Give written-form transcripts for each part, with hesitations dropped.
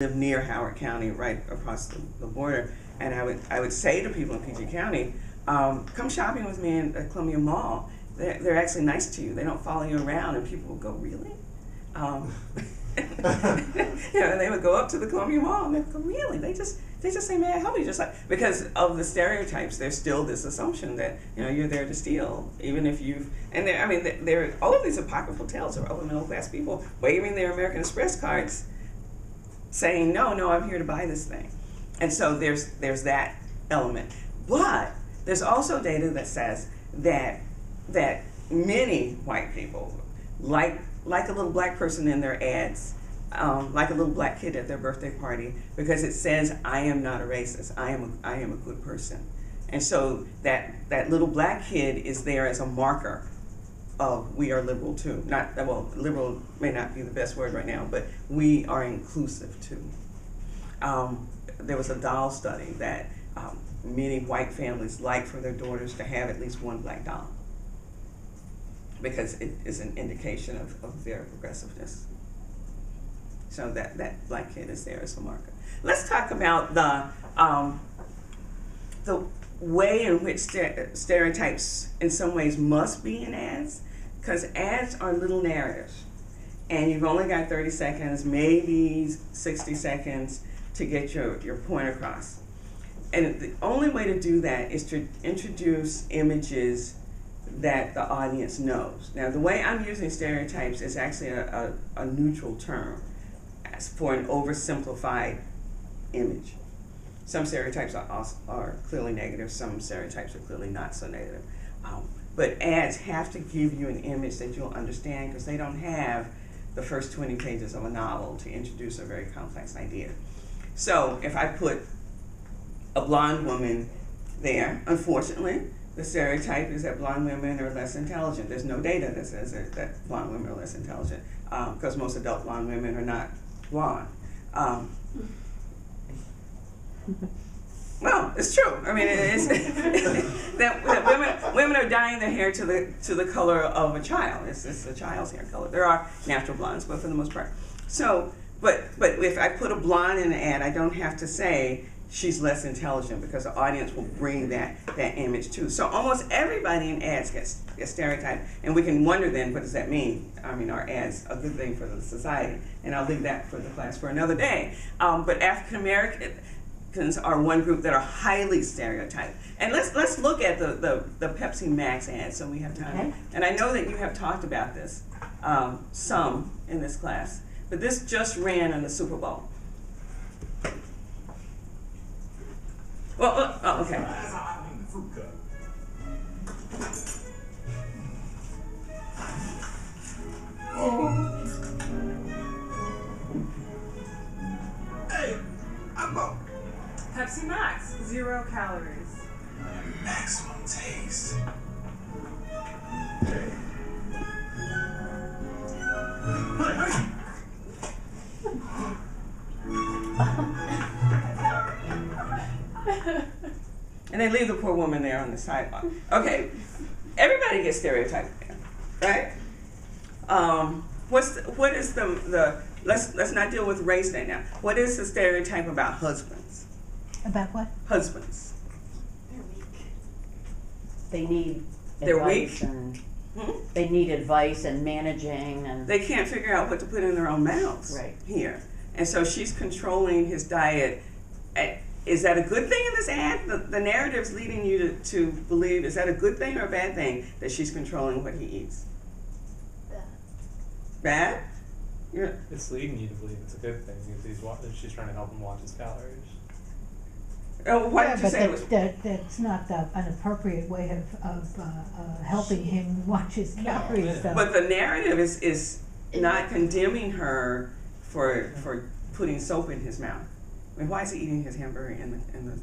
live near Howard County, right across the border, and I would say to people in PG County, come shopping with me at Columbia Mall. They're actually nice to you. They don't follow you around, and people would go, really? They would go up to the Columbia Mall and they'd go, really? They just say, may I help you? Just like, because of the stereotypes, there's still this assumption that you're there to steal, even if you've, and there all of these apocryphal tales of upper middle class people waving their American Express cards, saying, no, I'm here to buy this thing. And so there's that element. But there's also data that says that many white people like a little black person in their ads, like a little black kid at their birthday party, because it says, I am not a racist, I am a good person. And so that little black kid is there as a marker of we are liberal too. Liberal may not be the best word right now, but we are inclusive too. There was a doll study that many white families like for their daughters to have at least one black doll, because it is an indication of their progressiveness. So that black kid is there as a marker. Let's talk about the way in which stereotypes in some ways must be in ads, because ads are little narratives, and you've only got 30 seconds, maybe 60 seconds to get your point across. And the only way to do that is to introduce images that the audience knows. Now, the way I'm using stereotypes is actually a neutral term as for an oversimplified image. Some stereotypes are clearly negative, some stereotypes are clearly not so negative. But ads have to give you an image that you'll understand, because they don't have the first 20 pages of a novel to introduce a very complex idea. So if I put a blonde woman there, unfortunately, the stereotype is that blonde women are less intelligent. There's no data that says that blonde women are less intelligent, because most adult blonde women are not blonde. Well, it's true. I mean, it's that women are dyeing their hair to the color of a child. It's a child's hair color. There are natural blondes, but for the most part. So, but if I put a blonde in an ad, I don't have to say she's less intelligent, because the audience will bring that image too. So almost everybody in ads gets stereotyped, and we can wonder then, what does that mean? I mean, are ads a good thing for the society? And I'll leave that for the class for another day. But African Americans are one group that are highly stereotyped. And let's look at the Pepsi Max ad, so we have time. Okay. And I know that you have talked about this some in this class, but this just ran in the Super Bowl. Well, oh, okay. Hey, I'm up. Pepsi Max, 0 calories. Maximum taste. Hey. And they leave the poor woman there on the sidewalk. Okay, everybody gets stereotyped there, right? What is the let's not deal with race right now. What is the stereotype about husbands? About what? Husbands. They're weak. They need They're advice weak? and they need advice and managing and They can't figure out what to put in their own mouths here. And so she's controlling his diet. Is that a good thing in this ad? The narrative's leading you to believe, is that a good thing or a bad thing that she's controlling what he eats? Bad? Yeah. It's leading you to believe it's a good thing, because she's trying to help him watch his calories. Oh, why did you say it was? That's not an appropriate way of helping him watch his calories. Though. But the narrative is not condemning her for putting soap in his mouth. I mean, why is he eating his hamburger in the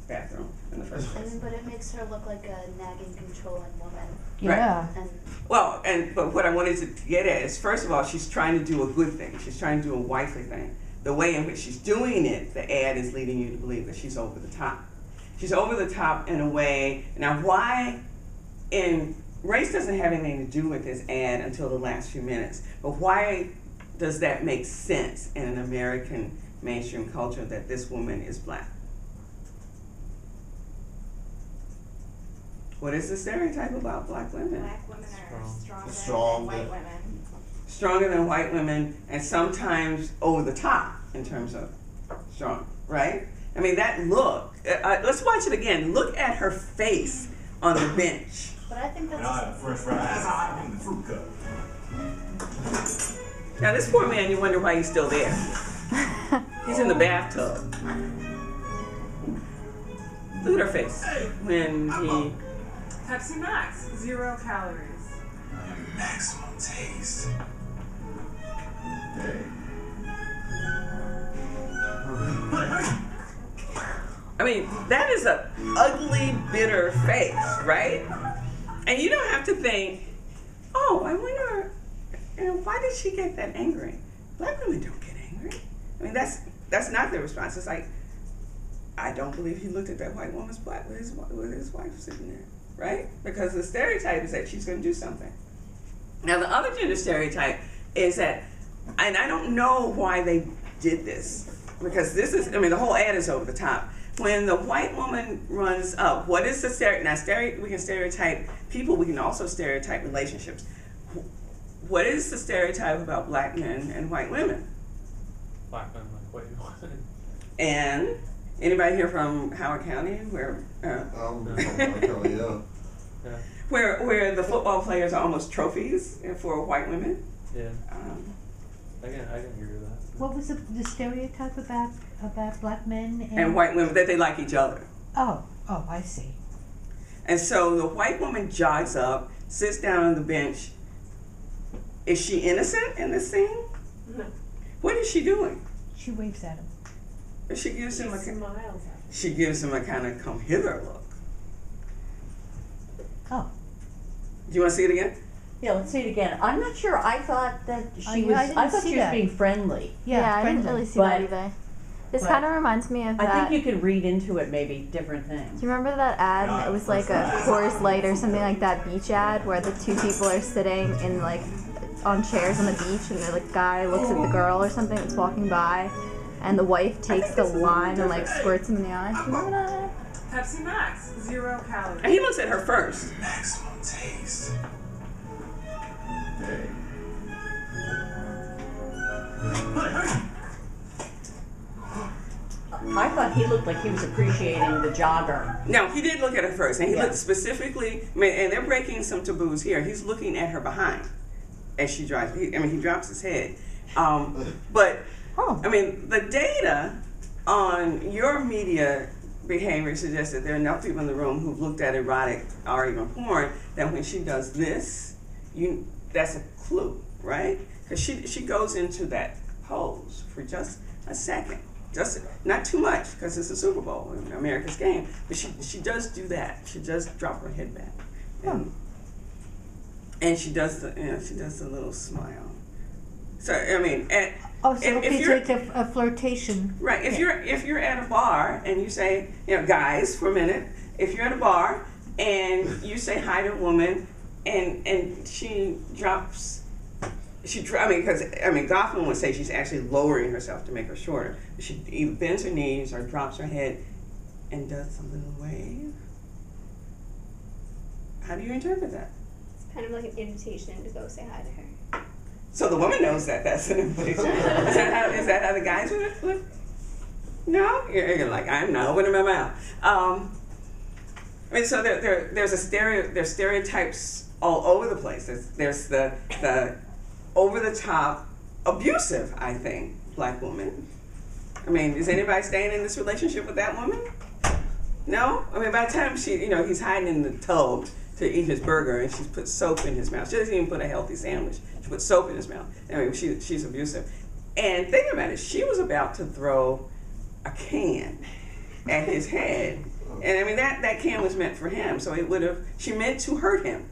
bathroom in the first place? But it makes her look like a nagging, controlling woman. Yeah. And But what I wanted to get at is, first of all, she's trying to do a good thing. She's trying to do a wifely thing. The way in which she's doing it, the ad is leading you to believe that she's over the top. She's over the top in a way. Now, why race doesn't have anything to do with this ad until the last few minutes, but why does that make sense in an American mainstream culture that this woman is black? What is the stereotype about black women? Black women are stronger Strong. than white women. Stronger than white women, and sometimes over the top in terms of strong, right? I mean, that look, let's watch it again. Look at her face on the bench. But I think And that's I have fresh fries in the fruit cup. Now, this poor man, you wonder why he's still there. He's in the bathtub. Look at her face when he. Pepsi Max, 0 calories. Maximum taste. I mean, that is a ugly, bitter face, right? And you don't have to think, oh, I wonder, why did she get that angry? Black women don't get angry. I mean, that's not their response. It's like, I don't believe he looked at that white woman's butt with his wife sitting there, right? Because the stereotype is that she's going to do something. Now, the other gender stereotype is that, and I don't know why they did this, because this is, I mean, the whole ad is over the top. When the white woman runs up, what is the stereotype? Now, we can stereotype people, we can also stereotype relationships. What is the stereotype about black men and white women? Black men like white women. And anybody here from Howard County, where Yeah. where the football players are almost trophies for white women? Yeah. I can agree with that. What was the stereotype about black men And white women, that they like each other. Oh, I see. And so the white woman jogs up, sits down on the bench. Is she innocent in this scene? No. What is she doing? She waves at him. She gives him She smiles at him. she gives him a kind of come hither look. Oh, Do you want to see it again? Yeah, let's see it again. I'm not sure. I thought that I she was. didn't I thought see she was that. being friendly. yeah, I didn't friendly. really see that But- either. This but kind of reminds me of that. I think you could read into it maybe different things. Do you remember that ad? It was like a Coors Light or something like that beach ad where the two people are sitting in like on chairs on the beach and the guy looks at the girl or something that's walking by and the wife takes the lime and like squirts him in the eye. Do you remember that? Pepsi Max, 0 calories. And he looks at her first. Maximum taste. I thought he looked like he was appreciating the jogger. No, he did look at her first, and he Yeah. looked specifically. I mean, and they're breaking some taboos here. He's looking at her behind as she drives. He drops his head. But Oh, I mean, the data on your media behavior suggests that there are enough people in the room who've looked at erotic or even porn that when she does this, that's a clue, right? Because she goes into that pose for just a second. Just not too much because it's a Super Bowl, America's game. But she does do that. She does drop her head back, and she does the little smile. So I mean, so if okay, so you're it's a flirtation. right, if you're at a bar and you say, guys, for a minute, if you're at a bar and you say hi to a woman and she drops. Because Goffman would say she's actually lowering herself to make her shorter. She either bends her knees or drops her head and does a little wave. How do you interpret that? It's kind of like an invitation to go say hi to her. So the woman knows that that's an invitation. Is that how the guys would? No, you're like, I'm not opening my mouth. So there's stereotypes all over the place. There's the over the top, abusive, I think, black woman. I mean, is anybody staying in this relationship with that woman? No? I mean, by the time he's hiding in the tub to eat his burger and she's put soap in his mouth. She doesn't even put a healthy sandwich. She put soap in his mouth. I mean, she's abusive. And think about it, she was about to throw a can at his head. And I mean, that can was meant for him, so she meant to hurt him.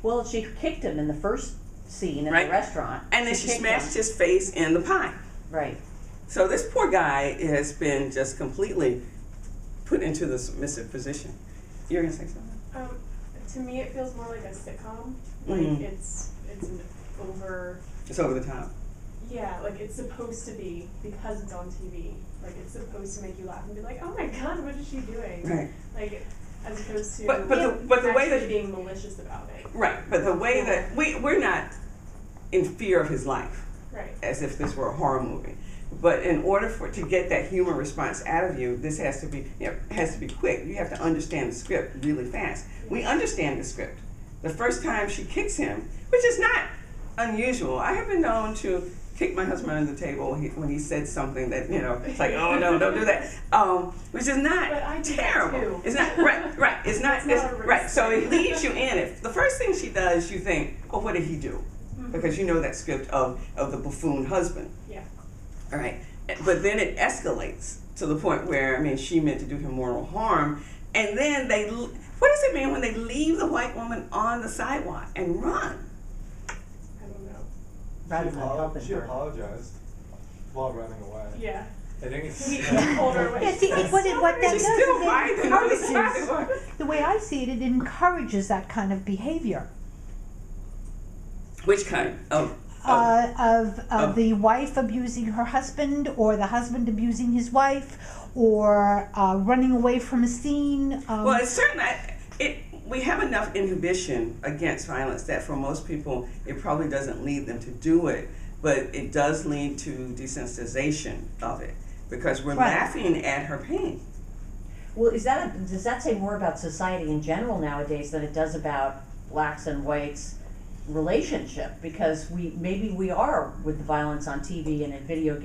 Well, she kicked him in the first scene in Right. the restaurant. And then she kicked smashed him. his face in the pie. Right. So this poor guy has been just completely put into the submissive position. You're gonna say something? To me, it feels more like a sitcom. Mhm. Like it's an over It's over the top. Yeah, like it's supposed to be, because it's on TV, like it's supposed to make you laugh and be like, oh my god, what is she doing? Right. Like, as opposed to But the way actually that being malicious about it. right, but the way that we're not in fear of his life, Right. as if this were a horror movie. But in order to get that human response out of you, this has to be quick. You have to understand the script really fast. We understand the script. The first time she kicks him, which is not unusual. I have been known to kick my husband under the table when he said something that, it's like, oh no, don't do that. Which is not But I do that terrible. too. It's not right. It's not It's not a risk. right. So it leaves you in it. The first thing she does, you think, oh, what did he do? Because you know that script of the buffoon husband. Yeah. All right. But then it escalates to the point where, she meant to do him mortal harm. And then what does it mean when they leave the white woman on the sidewalk and run? I don't know. rather than helping She her. apologized while running away. Yeah. I think it's. He pulled her away. Yeah, see, what that She's does still is it writhing on the encourages, sidewalk. the way I see it encourages that kind of behavior. Which kind of? Of the wife abusing her husband, or the husband abusing his wife, or running away from a scene. Well, it's certainly we have enough inhibition against violence that for most people it probably doesn't lead them to do it, but it does lead to desensitization of it because we're Right. laughing at her pain. Well, does that say more about society in general nowadays than it does about blacks and whites relationship? Because maybe we are with the violence on TV and in video games.